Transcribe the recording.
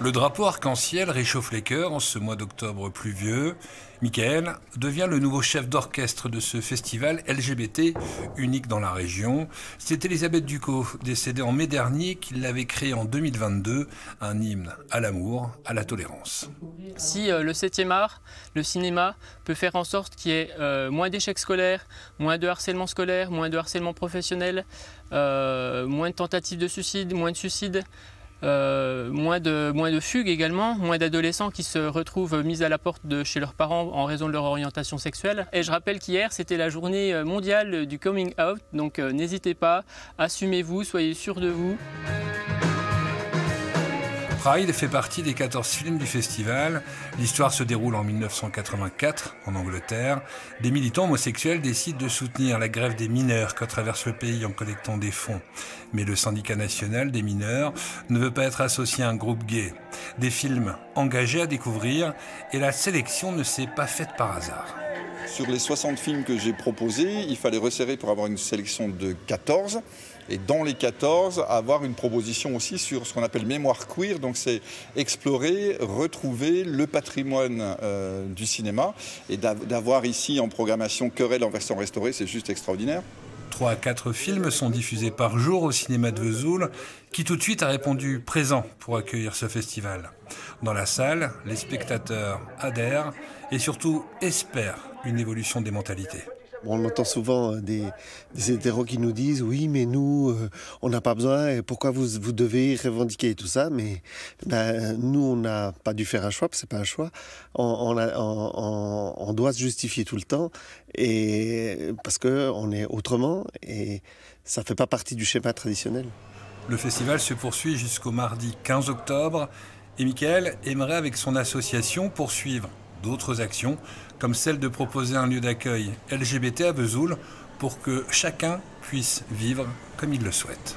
Le drapeau arc-en-ciel réchauffe les cœurs en ce mois d'octobre pluvieux. Michael devient le nouveau chef d'orchestre de ce festival LGBT unique dans la région. C'est Elisabeth Ducot, décédée en mai dernier, qui l'avait créé en 2022, un hymne à l'amour, à la tolérance. Si le 7e art, le cinéma, peut faire en sorte qu'il y ait moins d'échecs scolaires, moins de harcèlement scolaire, moins de harcèlement professionnel, moins de tentatives de suicide, moins de suicides, moins de fugues également, moins d'adolescents qui se retrouvent mis à la porte de chez leurs parents en raison de leur orientation sexuelle. Et je rappelle qu'hier, c'était la journée mondiale du coming out, donc n'hésitez pas, assumez-vous, soyez sûrs de vous. Pride fait partie des 14 films du festival. L'histoire se déroule en 1984, en Angleterre. Des militants homosexuels décident de soutenir la grève des mineurs que traverse le pays en collectant des fonds. Mais le syndicat national des mineurs ne veut pas être associé à un groupe gay. Des films engagés à découvrir et la sélection ne s'est pas faite par hasard. Sur les 60 films que j'ai proposés, il fallait resserrer pour avoir une sélection de 14. Et dans les 14, avoir une proposition aussi sur ce qu'on appelle mémoire queer. Donc c'est explorer, retrouver le patrimoine du cinéma. Et d'avoir ici en programmation Querelle en version restaurée, c'est juste extraordinaire. 3 à 4 films sont diffusés par jour au cinéma de Vesoul, qui tout de suite a répondu présent pour accueillir ce festival. Dans la salle, les spectateurs adhèrent et surtout espèrent une évolution des mentalités. On entend souvent des hétéros qui nous disent « oui, mais nous, on n'a pas besoin, et pourquoi vous devez revendiquer tout ça ?» Mais nous, on n'a pas dû faire un choix, parce que ce n'est pas un choix. On doit se justifier tout le temps, et parce qu'on est autrement, et ça ne fait pas partie du schéma traditionnel. Le festival se poursuit jusqu'au mardi 15 octobre, et Michael aimerait avec son association poursuivre d'autres actions, comme celle de proposer un lieu d'accueil LGBT à Vesoul pour que chacun puisse vivre comme il le souhaite.